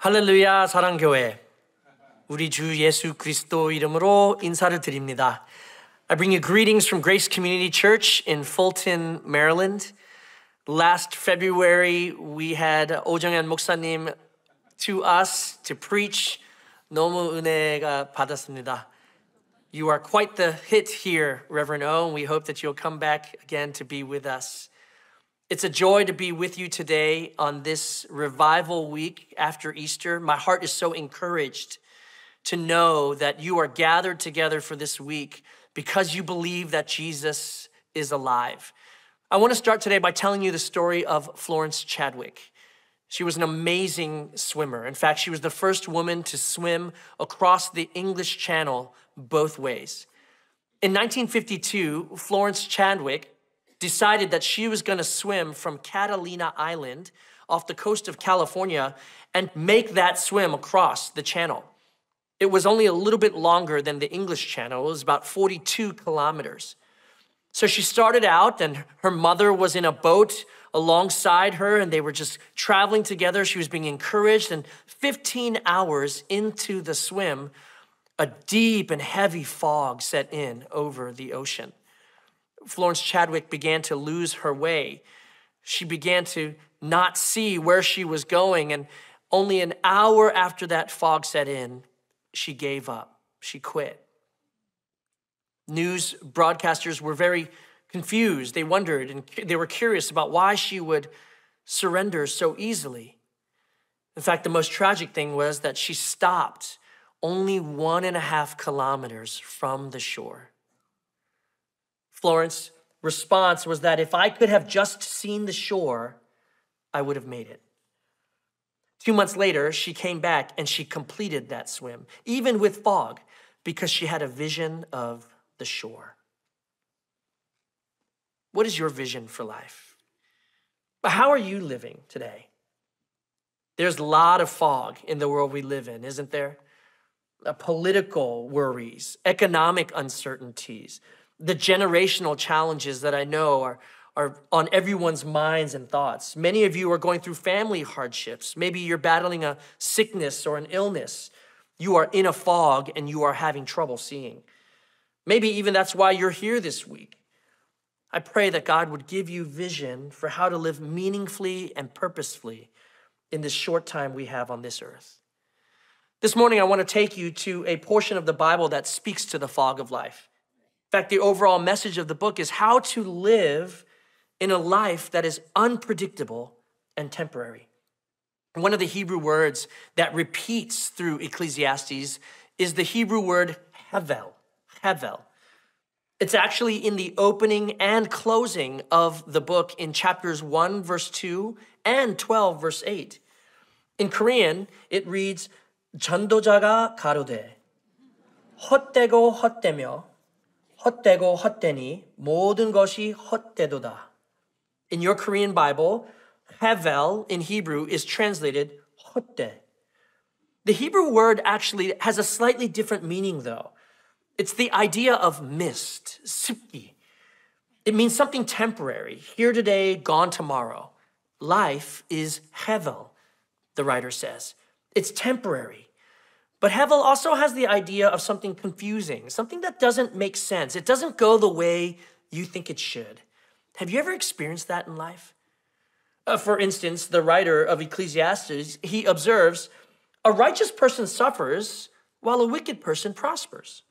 할렐루야 사랑교회, 우리 주 예수 그리스도 이름으로 인사를 드립니다. I bring you greetings from Grace Community Church in Fulton, Maryland. Last February, we had 오정현 목사님 to us to preach. 너무 은혜가 받았습니다. You are quite the hit here, Reverend O, and we hope that you'll come back again to be with us. It's a joy to be with you today on this revival week after Easter. My heart is so encouraged to know that you are gathered together for this week because you believe that Jesus is alive. I want to start today by telling you the story of Florence Chadwick. She was an amazing swimmer. In fact, she was the first woman to swim across the English Channel both ways. In 1952, Florence Chadwick decided that she was going to swim from Catalina Island off the coast of California and make that swim across the channel. It was only a little bit longer than the English Channel. It was about 42 kilometers. So she started out, and her mother was in a boat alongside her, and they were just traveling together. She was being encouraged, and 15 hours into the swim, a deep and heavy fog set in over the ocean. Florence Chadwick began to lose her way. She began to not see where she was going, and only an hour after that fog set in, she gave up. She quit. News broadcasters were very confused. They wondered and they were curious about why she would surrender so easily. In fact, the most tragic thing was that she stopped only 1.5 kilometers from the shore. Florence's response was that if I could have just seen the shore, I would have made it. 2 months later, she came back and she completed that swim, even with fog, because she had a vision of the shore. What is your vision for life? How are you living today? There's a lot of fog in the world we live in, isn't there? Political worries, economic uncertainties, the generational challenges that I know are on everyone's minds and thoughts. Many of you are going through family hardships. Maybe you're battling a sickness or an illness. You are in a fog and you are having trouble seeing. Maybe even that's why you're here this week. I pray that God would give you vision for how to live meaningfully and purposefully in this short time we have on this earth. This morning, I want to take you to a portion of the Bible that speaks to the fog of life. In fact, the overall message of the book is how to live in a life that is unpredictable and temporary. One of the Hebrew words that repeats through Ecclesiastes is the Hebrew word hevel. Hevel. It's actually in the opening and closing of the book in chapters 1, verse 2 and 12, verse 8. In Korean, it reads, 전도자가 가로되 헛되고 헛되며 헛되고 헛되니 모든 것이 헛되도다. In your Korean Bible, hevel in Hebrew is translated 헛되. The Hebrew word actually has a slightly different meaning though. It's the idea of mist, 습기. It means something temporary, here today, gone tomorrow. Life is hevel, the writer says. It's temporary. But hevel also has the idea of something confusing, something that doesn't make sense. It doesn't go the way you think it should. Have you ever experienced that in life? For instance, the writer of Ecclesiastes, he observes, a righteous person suffers while a wicked person prospers.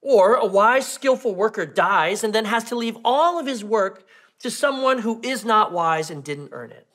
Or a wise, skillful worker dies and then has to leave all of his work to someone who is not wise and didn't earn it.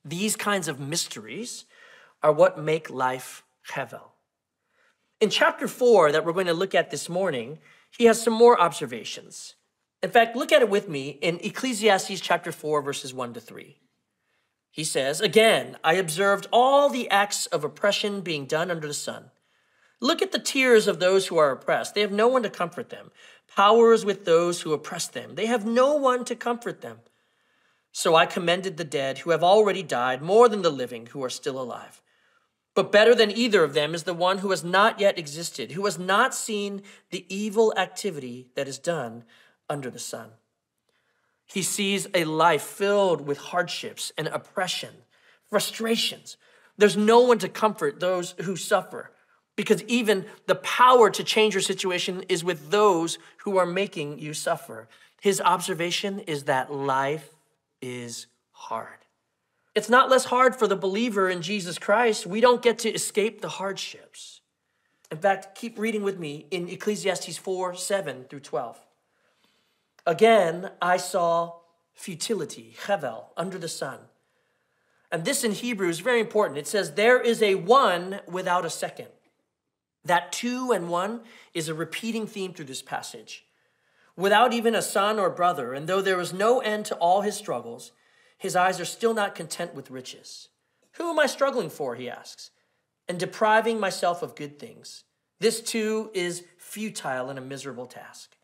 These kinds of mysteries are what make life hevel. In chapter 4 that we're going to look at this morning, he has some more observations. In fact, look at it with me in Ecclesiastes chapter 4, verses 1 to 3. He says, again, I observed all the acts of oppression being done under the sun. Look at the tears of those who are oppressed. They have no one to comfort them. Power is with those who oppress them. They have no one to comfort them. So I commended the dead who have already died more than the living who are still alive. But better than either of them is the one who has not yet existed, who has not seen the evil activity that is done under the sun. He sees a life filled with hardships and oppression, frustrations, There's no one to comfort those who suffer, because even the power to change your situation is with those who are making you suffer. His observation is that life is hard. It's not less hard for the believer in Jesus Christ. We don't get to escape the hardships. In fact, keep reading with me in Ecclesiastes 4:7-12. Again, I saw futility, hevel, under the sun. And this in Hebrew is very important. It says, there is a one without a second. That two and one is a repeating theme through this passage. Without even a son or brother, and though there is no end to all his struggles, his eyes are still not content with riches. Who am I struggling for, he asks, and depriving myself of good things? This too is futile and a miserable task.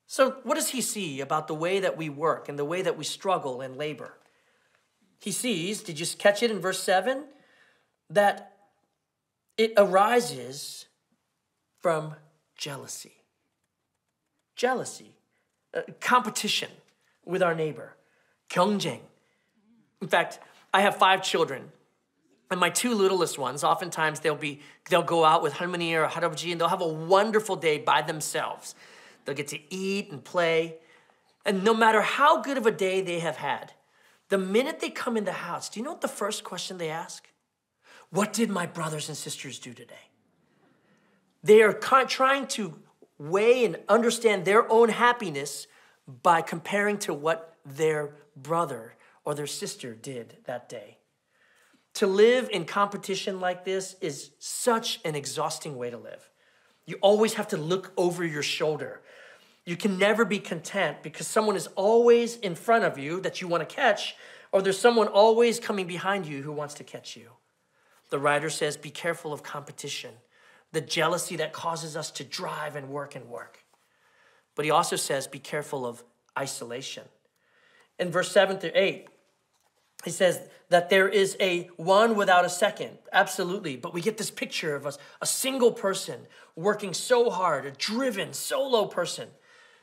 So what does he see about the way that we work and the way that we struggle and labor? He sees, did you catch it in verse 7? That it arises from jealousy. Jealousy, competition with our neighbor, 경쟁. In fact, I have 5 children, and my 2 littlest ones, oftentimes they'll go out with 할머니 or 할아버지, and they'll have a wonderful day by themselves. They'll get to eat and play, and no matter how good of a day they have had, the minute they come in the house, do you know what the first question they ask? What did my brothers and sisters do today? They are trying to weigh and understand their own happiness by comparing to what their brother or their sister did that day. To live in competition like this is such an exhausting way to live. You always have to look over your shoulder. You can never be content because someone is always in front of you that you want to catch, or there's someone always coming behind you who wants to catch you. The writer says, be careful of competition, the jealousy that causes us to drive and work and work. But he also says, be careful of isolation. In verse 7-8, he says that there is a one without a second. Absolutely. But we get this picture of a single person working so hard, a driven, solo person.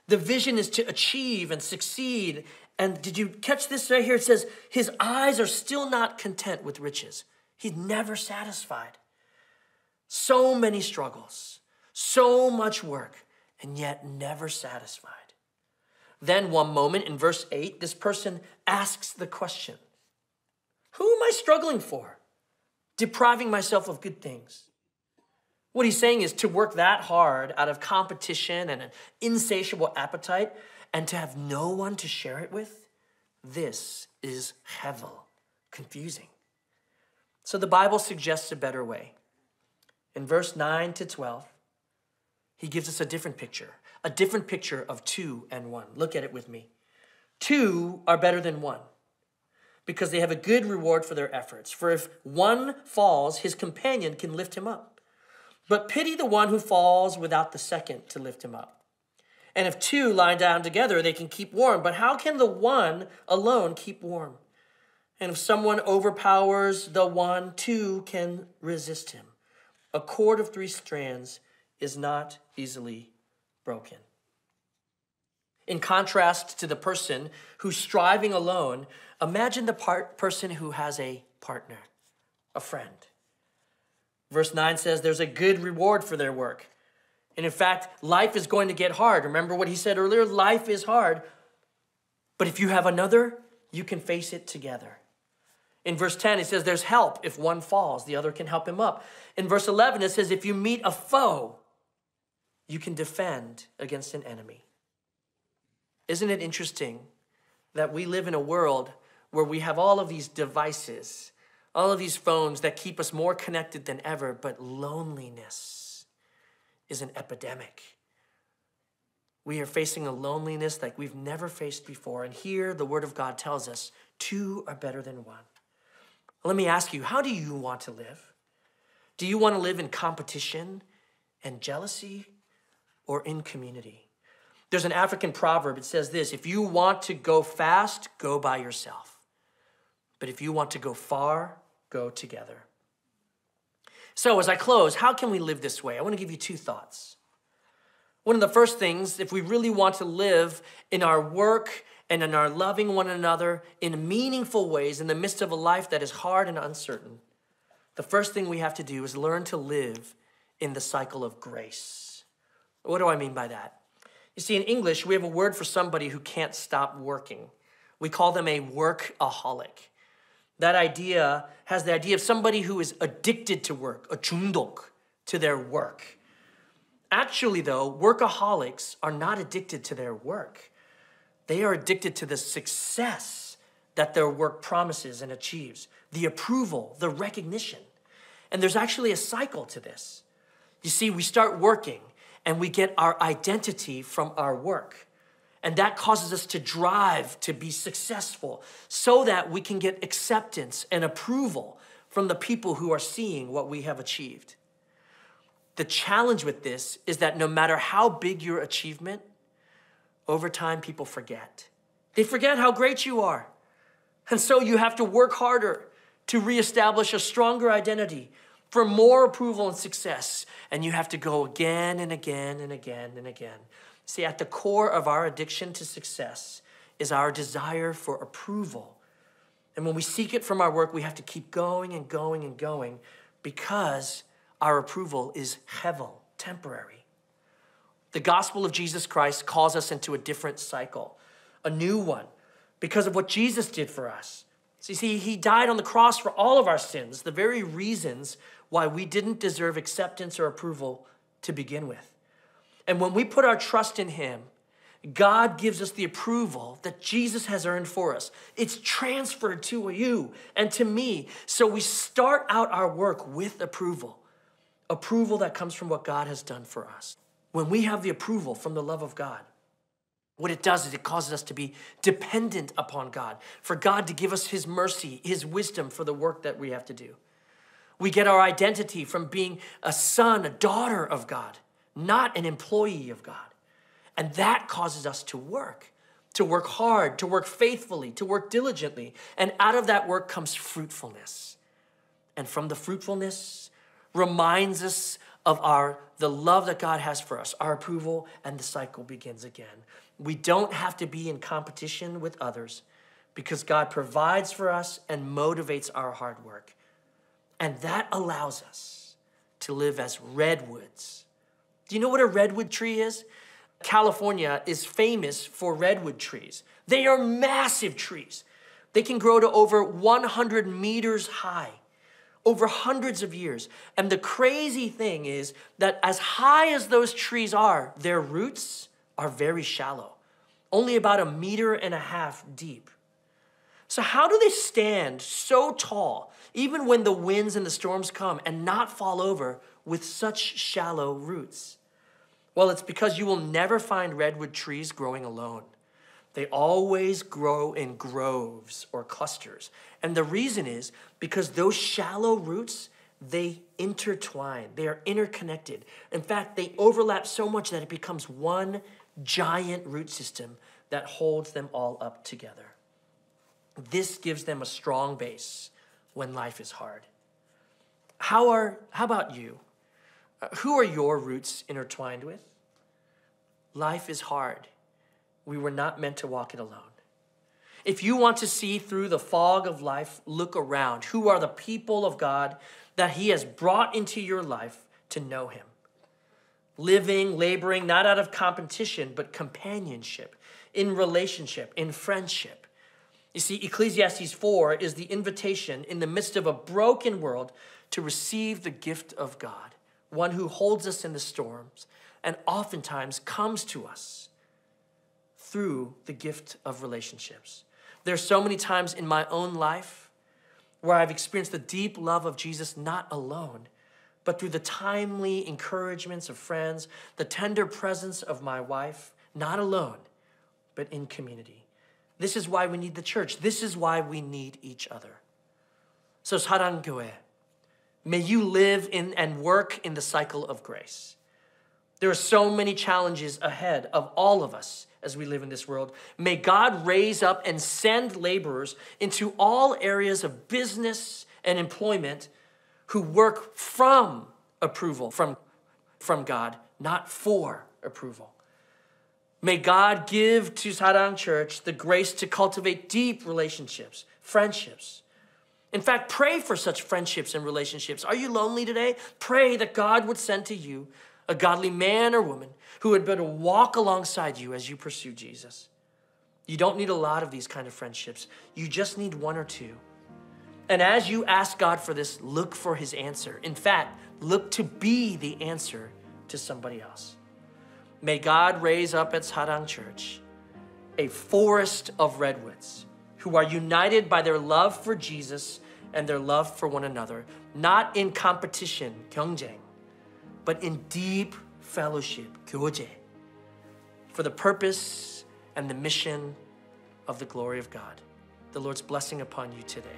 The vision is to achieve and succeed. And did you catch this right here? It says, his eyes are still not content with riches. He's never satisfied. So many struggles, so much work, and yet never satisfied. Then one moment in verse 8, this person asks the question, who am I struggling for? Depriving myself of good things. What he's saying is to work that hard out of competition and an insatiable appetite and to have no one to share it with, this is hevel, confusing. So the Bible suggests a better way. In verse 9-12, he gives us a different picture of 2 and 1. Look at it with me. 2 are better than 1 because they have a good reward for their efforts. For if one falls, his companion can lift him up. But pity the one who falls without the second to lift him up. And if 2 lie down together, they can keep warm. But how can the one alone keep warm? And if someone overpowers the one, 2 can resist him. A cord of 3 strands is not easily broken. In contrast to the person who's striving alone, imagine the person who has a partner, a friend. Verse 9 says there's a good reward for their work. And in fact, life is going to get hard. Remember what he said earlier? Life is hard. But if you have another, you can face it together. In verse 10, it says there's help. If one falls, the other can help him up. In verse 11, it says if you meet a foe, you can defend against an enemy. Isn't it interesting that we live in a world where we have all of these devices, all of these phones that keep us more connected than ever, but loneliness is an epidemic. We are facing a loneliness like we've never faced before. And here the Word of God tells us 2 are better than 1. Let me ask you, how do you want to live? Do you want to live in competition and jealousy or in community? There's an African proverb. It says this, if you want to go fast, go by yourself. But if you want to go far, go together. So as I close, how can we live this way? I want to give you 2 thoughts. One of the first things, if we really want to live in our work and in our loving one another in meaningful ways in the midst of a life that is hard and uncertain, the first thing we have to do is learn to live in the cycle of grace. What do I mean by that? You see, in English, we have a word for somebody who can't stop working. We call them a workaholic. That idea has the idea of somebody who is addicted to work, a 중독 to their work. Actually, though, workaholics are not addicted to their work. They are addicted to the success that their work promises and achieves, the approval, the recognition. And there's actually a cycle to this. You see, we start working and we get our identity from our work. And that causes us to drive to be successful so that we can get acceptance and approval from the people who are seeing what we have achieved. The challenge with this is that no matter how big your achievement, over time people forget. They forget how great you are. And so you have to work harder to reestablish a stronger identity for more approval and success. And you have to go again and again and again and again. See, at the core of our addiction to success is our desire for approval. And when we seek it from our work, we have to keep going and going and going because our approval is hevel, temporary. The gospel of Jesus Christ calls us into a different cycle, a new one, because of what Jesus did for us. So you see, he died on the cross for all of our sins, the very reasons why we didn't deserve acceptance or approval to begin with. And when we put our trust in him, God gives us the approval that Jesus has earned for us. It's transferred to you and to me. So we start out our work with approval that comes from what God has done for us. When we have the approval from the love of God, what it does is it causes us to be dependent upon God, for God to give us his mercy, his wisdom for the work that we have to do. We get our identity from being a son, a daughter of God, not an employee of God. And that causes us to work hard, to work faithfully, to work diligently. And out of that work comes fruitfulness. And from the fruitfulness reminds us of the love that God has for us, our approval, and the cycle begins again. We don't have to be in competition with others because God provides for us and motivates our hard work. And that allows us to live as redwoods. Do you know what a redwood tree is? California is famous for redwood trees. They are massive trees. They can grow to over 100 meters high over hundreds of years. And the crazy thing is that as high as those trees are, their roots are very shallow, only about 1.5 meters deep. So how do they stand so tall, even when the winds and the storms come, and not fall over with such shallow roots? Well, it's because you will never find redwood trees growing alone. They always grow in groves or clusters. And the reason is because those shallow roots, they intertwine. They are interconnected. In fact, they overlap so much that it becomes one giant root system that holds them all up together. This gives them a strong base when life is hard. How about you? Who are your roots intertwined with? Life is hard. We were not meant to walk it alone. If you want to see through the fog of life, look around. Who are the people of God that he has brought into your life to know him? Living, laboring, not out of competition, but companionship, in relationship, in friendship. You see, Ecclesiastes 4 is the invitation in the midst of a broken world to receive the gift of God, one who holds us in the storms and oftentimes comes to us through the gift of relationships. There's so many times in my own life where I've experienced the deep love of Jesus, not alone, but through the timely encouragements of friends, the tender presence of my wife, not alone, but in community. This is why we need the church. This is why we need each other. So 사랑교회, may you live in and work in the cycle of grace. There are so many challenges ahead of all of us as we live in this world. May God raise up and send laborers into all areas of business and employment who work from approval from God, not for approval. May God give to Sarang Church the grace to cultivate deep relationships, friendships. In fact, pray for such friendships and relationships. Are you lonely today? Pray that God would send to you a godly man or woman who would be able to walk alongside you as you pursue Jesus. You don't need a lot of these kind of friendships. You just need one or two. And as you ask God for this, look for his answer. In fact, look to be the answer to somebody else. May God raise up at Sarang Church a forest of redwoods who are united by their love for Jesus and their love for one another, not in competition, 경쟁, but in deep fellowship, 교제, for the purpose and the mission of the glory of God. The Lord's blessing upon you today.